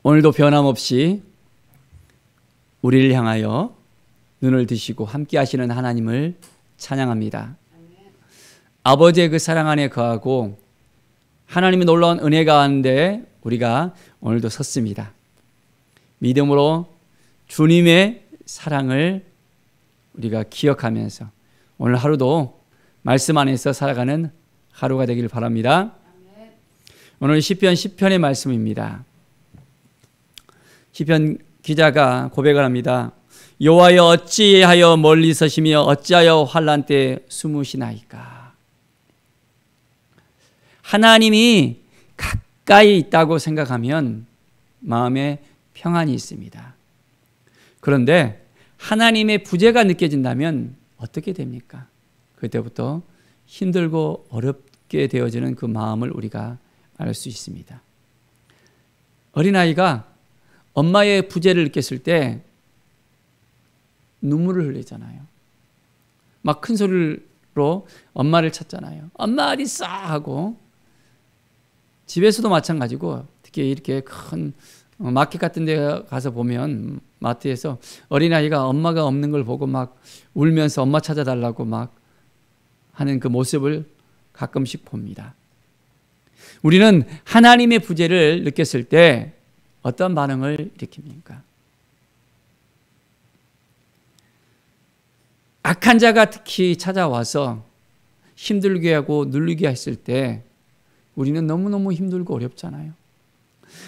오늘도 변함없이 우리를 향하여 눈을 드시고 함께 하시는 하나님을 찬양합니다. 아버지의 그 사랑 안에 거하고 하나님의 놀라운 은혜가 가운데 우리가 오늘도 섰습니다. 믿음으로 주님의 사랑을 우리가 기억하면서 오늘 하루도 말씀 안에서 살아가는 하루가 되길 바랍니다. 오늘 시편 10편의 말씀입니다. 시편 기자가 고백을 합니다. 여호와여 어찌하여 멀리 서시며 어찌하여 환난 때 숨으시나이까. 하나님이 가까이 있다고 생각하면 마음에 평안이 있습니다. 그런데 하나님의 부재가 느껴진다면 어떻게 됩니까? 그때부터 힘들고 어렵게 되어지는 그 마음을 우리가 알 수 있습니다. 어린아이가 엄마의 부재를 느꼈을 때 눈물을 흘리잖아요. 막 큰 소리로 엄마를 찾잖아요. 엄마 어디 있어 하고. 집에서도 마찬가지고 특히 이렇게 큰 마켓 같은 데 가서 보면 마트에서 어린아이가 엄마가 없는 걸 보고 막 울면서 엄마 찾아달라고 막 하는 그 모습을 가끔씩 봅니다. 우리는 하나님의 부재를 느꼈을 때 어떤 반응을 일으킵니까? 악한 자가 특히 찾아와서 힘들게 하고 눌리게 했을 때 우리는 너무너무 힘들고 어렵잖아요.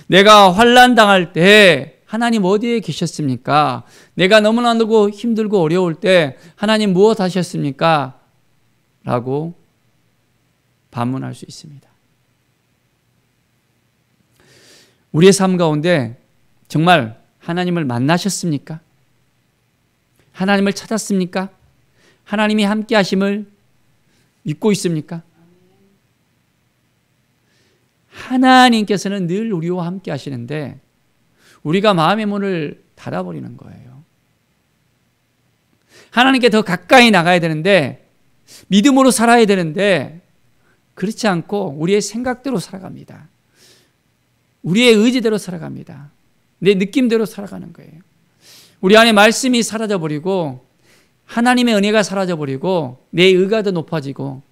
내가 환난 당할 때 하나님 어디에 계셨습니까? 내가 너무나 힘들고 어려울 때 하나님 무엇 하셨습니까? 라고 반문할 수 있습니다. 우리의 삶 가운데 정말 하나님을 만나셨습니까? 하나님을 찾았습니까? 하나님이 함께 하심을 믿고 있습니까? 하나님께서는 늘 우리와 함께 하시는데 우리가 마음의 문을 닫아버리는 거예요. 하나님께 더 가까이 나가야 되는데 믿음으로 살아야 되는데 그렇지 않고 우리의 생각대로 살아갑니다. 우리의 의지대로 살아갑니다. 내 느낌대로 살아가는 거예요. 우리 안에 말씀이 사라져버리고 하나님의 은혜가 사라져버리고 내 의가 더 높아지고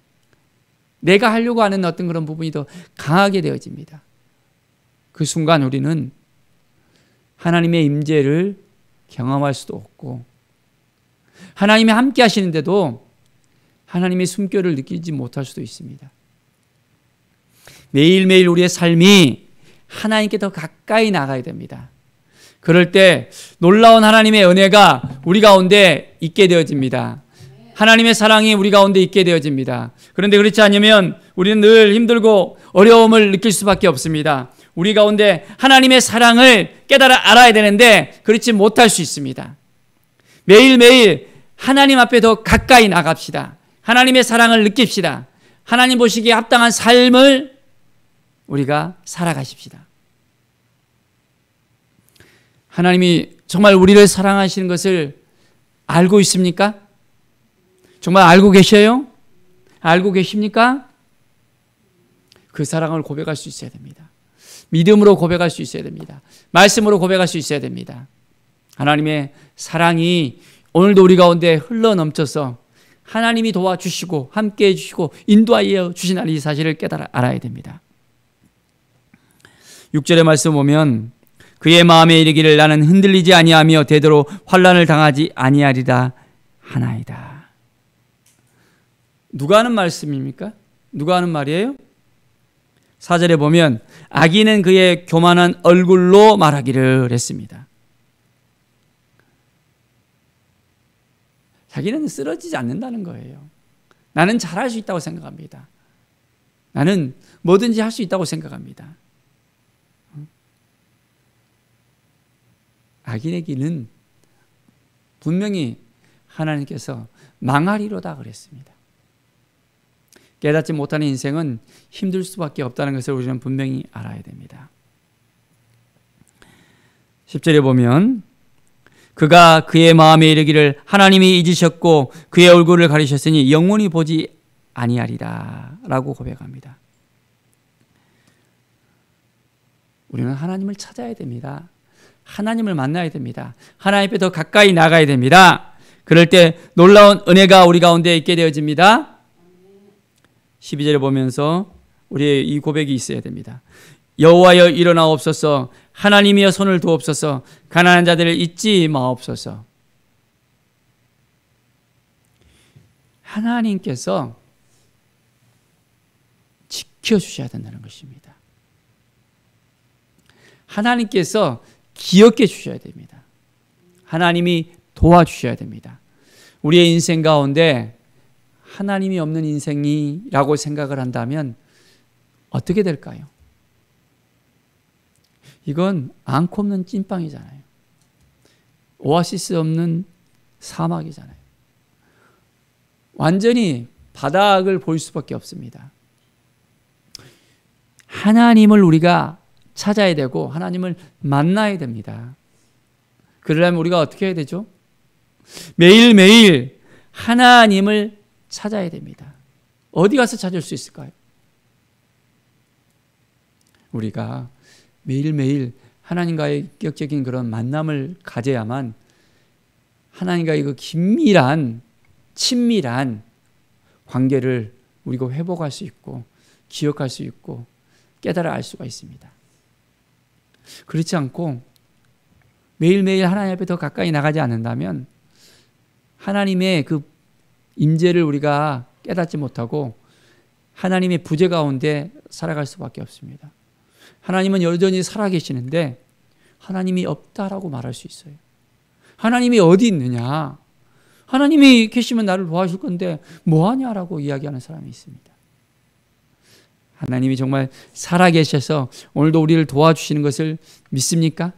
내가 하려고 하는 어떤 그런 부분이 더 강하게 되어집니다. 그 순간 우리는 하나님의 임재를 경험할 수도 없고 하나님이 함께 하시는데도 하나님의 숨결을 느끼지 못할 수도 있습니다. 매일매일 우리의 삶이 하나님께 더 가까이 나가야 됩니다. 그럴 때 놀라운 하나님의 은혜가 우리 가운데 있게 되어집니다. 하나님의 사랑이 우리 가운데 있게 되어집니다. 그런데 그렇지 않으면 우리는 늘 힘들고 어려움을 느낄 수밖에 없습니다. 우리 가운데 하나님의 사랑을 깨달아 알아야 되는데 그렇지 못할 수 있습니다. 매일매일 하나님 앞에 더 가까이 나갑시다. 하나님의 사랑을 느낍시다. 하나님 보시기에 합당한 삶을 우리가 살아가십시다. 하나님이 정말 우리를 사랑하시는 것을 알고 있습니까? 정말 알고 계셔요? 알고 계십니까? 그 사랑을 고백할 수 있어야 됩니다. 믿음으로 고백할 수 있어야 됩니다. 말씀으로 고백할 수 있어야 됩니다. 하나님의 사랑이 오늘도 우리 가운데 흘러넘쳐서 하나님이 도와주시고 함께해 주시고 인도하여 주시는 이 사실을 깨달아 알아야 됩니다. 6절의 말씀 보면 그의 마음에 이르기를 나는 흔들리지 아니하며 되도록 환난을 당하지 아니하리라 하나이다. 누가 하는 말씀입니까? 누가 하는 말이에요? 4절에 보면 악인은 그의 교만한 얼굴로 말하기를 했습니다. 자기는 쓰러지지 않는다는 거예요. 나는 잘할 수 있다고 생각합니다. 나는 뭐든지 할 수 있다고 생각합니다. 악인의 길은 분명히 하나님께서 망하리로다 그랬습니다. 깨닫지 못하는 인생은 힘들 수밖에 없다는 것을 우리는 분명히 알아야 됩니다. 10절에 보면 그가 그의 마음에 이르기를 하나님이 잊으셨고 그의 얼굴을 가리셨으니 영원히 보지 아니하리라 라고 고백합니다. 우리는 하나님을 찾아야 됩니다. 하나님을 만나야 됩니다. 하나님 앞에 더 가까이 나가야 됩니다. 그럴 때 놀라운 은혜가 우리 가운데 있게 되어집니다. 12절에 보면서 우리의 이 고백이 있어야 됩니다. 여호와여 일어나옵소서, 하나님이여 손을 두옵소서, 가난한 자들을 잊지 마옵소서. 하나님께서 지켜주셔야 된다는 것입니다. 하나님께서 기억해 주셔야 됩니다. 하나님이 도와주셔야 됩니다. 우리의 인생 가운데 하나님이 없는 인생이라고 생각을 한다면 어떻게 될까요? 이건 앙코 없는 찐빵이잖아요. 오아시스 없는 사막이잖아요. 완전히 바닥을 볼 수밖에 없습니다. 하나님을 우리가 찾아야 되고 하나님을 만나야 됩니다. 그러려면 우리가 어떻게 해야 되죠? 매일매일 하나님을 찾아야 됩니다. 어디 가서 찾을 수 있을까요? 우리가 매일매일 하나님과의 인격적인 그런 만남을 가져야만 하나님과의 그 긴밀한 친밀한 관계를 우리가 회복할 수 있고 기억할 수 있고 깨달아 알 수가 있습니다. 그렇지 않고 매일매일 하나님 앞에 더 가까이 나가지 않는다면 하나님의 그 임재를 우리가 깨닫지 못하고 하나님의 부재 가운데 살아갈 수밖에 없습니다. 하나님은 여전히 살아계시는데 하나님이 없다라고 말할 수 있어요. 하나님이 어디 있느냐? 하나님이 계시면 나를 도와줄 건데 뭐하냐라고 이야기하는 사람이 있습니다. 하나님이 정말 살아계셔서 오늘도 우리를 도와주시는 것을 믿습니까?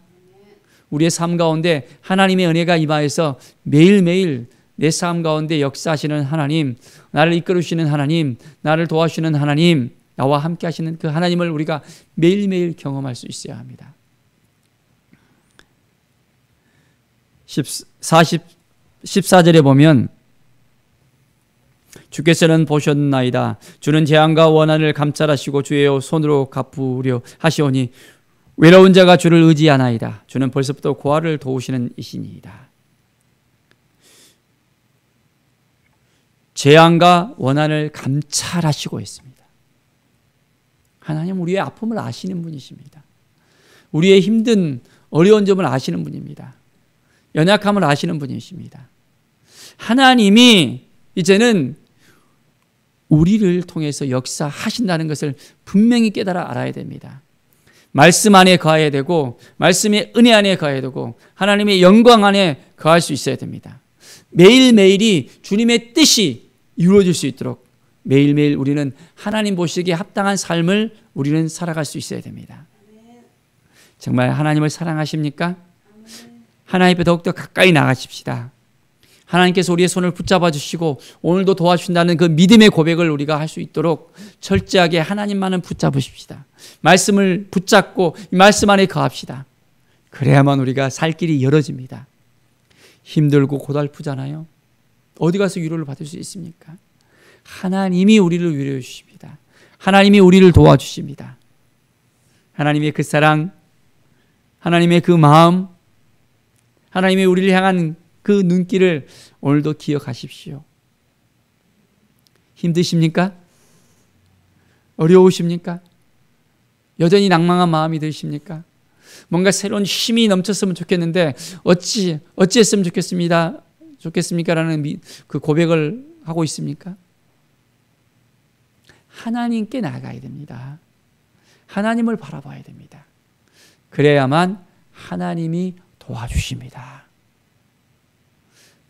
우리의 삶 가운데 하나님의 은혜가 임하여서 매일매일 내 삶 가운데 역사하시는 하나님, 나를 이끌으시는 하나님, 나를 도와주시는 하나님, 나와 함께 하시는 그 하나님을 우리가 매일매일 경험할 수 있어야 합니다. 14절에 보면 주께서는 보셨나이다. 주는 재앙과 원한을 감찰하시고 주의 손으로 갚으려 하시오니 외로운 자가 주를 의지하나이다. 주는 벌써부터 고아를 도우시는 이시니이다. 재앙과 원한을 감찰하시고 있습니다. 하나님 우리의 아픔을 아시는 분이십니다. 우리의 힘든 어려운 점을 아시는 분입니다. 연약함을 아시는 분이십니다. 하나님이 이제는 우리를 통해서 역사하신다는 것을 분명히 깨달아 알아야 됩니다. 말씀 안에 거해야 되고 말씀의 은혜 안에 거해야 되고 하나님의 영광 안에 거할 수 있어야 됩니다. 매일매일이 주님의 뜻이 이루어질 수 있도록 매일매일 우리는 하나님 보시기에 합당한 삶을 우리는 살아갈 수 있어야 됩니다. 정말 하나님을 사랑하십니까? 하나님 앞에 더욱더 가까이 나가십시다. 하나님께서 우리의 손을 붙잡아 주시고 오늘도 도와주신다는 그 믿음의 고백을 우리가 할 수 있도록 철저하게 하나님만은 붙잡으십시다. 말씀을 붙잡고 이 말씀 안에 거합시다. 그래야만 우리가 살 길이 열어집니다. 힘들고 고달프잖아요. 어디 가서 위로를 받을 수 있습니까? 하나님이 우리를 위로해 주십니다. 하나님이 우리를 도와주십니다. 하나님의 그 사랑, 하나님의 그 마음, 하나님의 우리를 향한 그 눈길을 오늘도 기억하십시오. 힘드십니까? 어려우십니까? 여전히 낭망한 마음이 드십니까? 뭔가 새로운 힘이 넘쳤으면 좋겠는데 어찌했으면 좋겠습니까? 라는 그 고백을 하고 있습니까? 하나님께 나가야 됩니다. 하나님을 바라봐야 됩니다. 그래야만 하나님이 도와주십니다.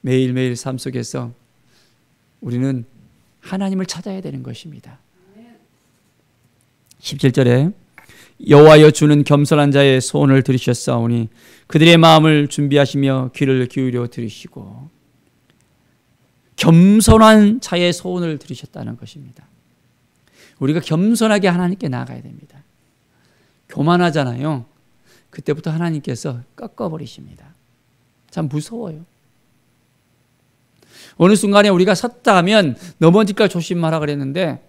매일매일 삶 속에서 우리는 하나님을 찾아야 되는 것입니다. 17절에 여호와여 주는 겸손한 자의 소원을 들으셨사오니 그들의 마음을 준비하시며 귀를 기울여 들으시고 겸손한 자의 소원을 들으셨다는 것입니다. 우리가 겸손하게 하나님께 나아가야 됩니다. 교만하잖아요. 그때부터 하나님께서 꺾어버리십니다. 참 무서워요. 어느 순간에 우리가 섰다 하면 넘어질까 조심하라 그랬는데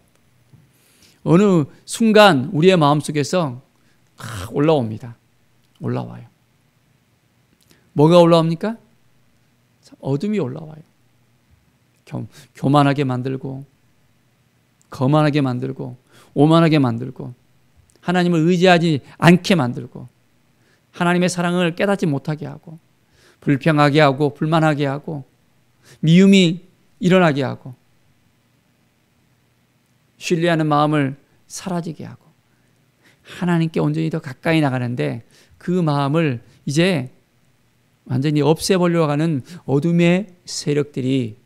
어느 순간 우리의 마음속에서 올라옵니다. 올라와요. 뭐가 올라옵니까? 어둠이 올라와요. 교만하게 만들고, 거만하게 만들고, 오만하게 만들고, 하나님을 의지하지 않게 만들고, 하나님의 사랑을 깨닫지 못하게 하고, 불평하게 하고, 불만하게 하고, 미움이 일어나게 하고, 신뢰하는 마음을 사라지게 하고, 하나님께 온전히 더 가까이 나가는데 그 마음을 이제 완전히 없애버리려고 하는 어둠의 세력들이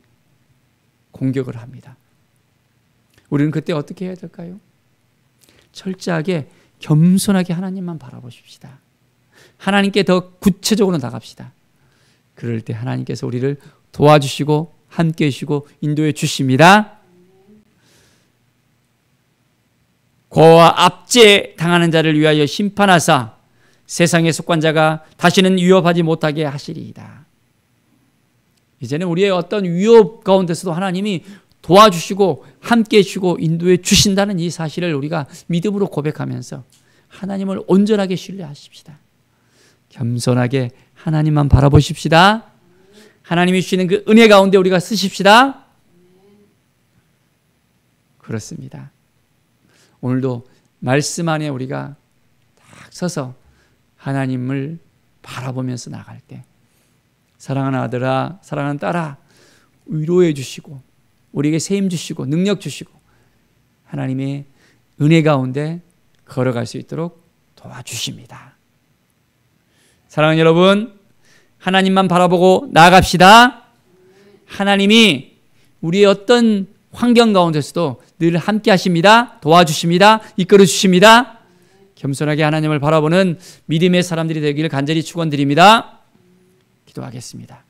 공격을 합니다. 우리는 그때 어떻게 해야 될까요? 철저하게 겸손하게 하나님만 바라보십시다. 하나님께 더 구체적으로 나갑시다. 그럴 때 하나님께서 우리를 도와주시고 함께 해주시고 인도해 주십니다. 고와 압제 당하는 자를 위하여 심판하사 세상에 속한 자가 다시는 위협하지 못하게 하시리이다. 이제는 우리의 어떤 위협 가운데서도 하나님이 도와주시고 함께 해주시고 인도해 주신다는 이 사실을 우리가 믿음으로 고백하면서 하나님을 온전하게 신뢰하십시다. 겸손하게 하나님만 바라보십시다. 하나님이 주시는 그 은혜 가운데 우리가 쓰십시다. 그렇습니다. 오늘도 말씀 안에 우리가 딱 서서 하나님을 바라보면서 나갈 때 사랑하는 아들아, 사랑하는 딸아, 위로해 주시고 우리에게 세임 주시고 능력 주시고 하나님의 은혜 가운데 걸어갈 수 있도록 도와주십니다. 사랑하는 여러분, 하나님만 바라보고 나아갑시다. 하나님이 우리의 어떤 환경 가운데서도 늘 함께 하십니다. 도와주십니다. 이끌어 주십니다. 겸손하게 하나님을 바라보는 믿음의 사람들이 되기를 간절히 축원드립니다. 기도하겠습니다.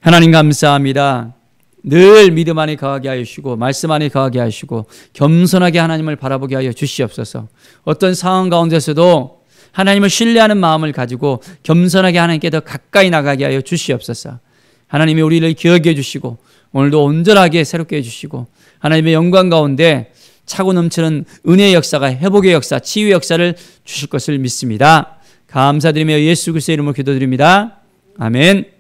하나님 감사합니다. 늘 믿음 안에 거하게 하여 주시고 말씀 안에 거하게 하시고 겸손하게 하나님을 바라보게 하여 주시옵소서. 어떤 상황 가운데서도 하나님을 신뢰하는 마음을 가지고 겸손하게 하나님께 더 가까이 나가게 하여 주시옵소서. 하나님이 우리를 기억해 주시고 오늘도 온전하게 새롭게 해주시고 하나님의 영광 가운데 차고 넘치는 은혜의 역사가 회복의 역사, 치유의 역사를 주실 것을 믿습니다. 감사드리며 예수 그리스도의 이름으로 기도드립니다. 아멘.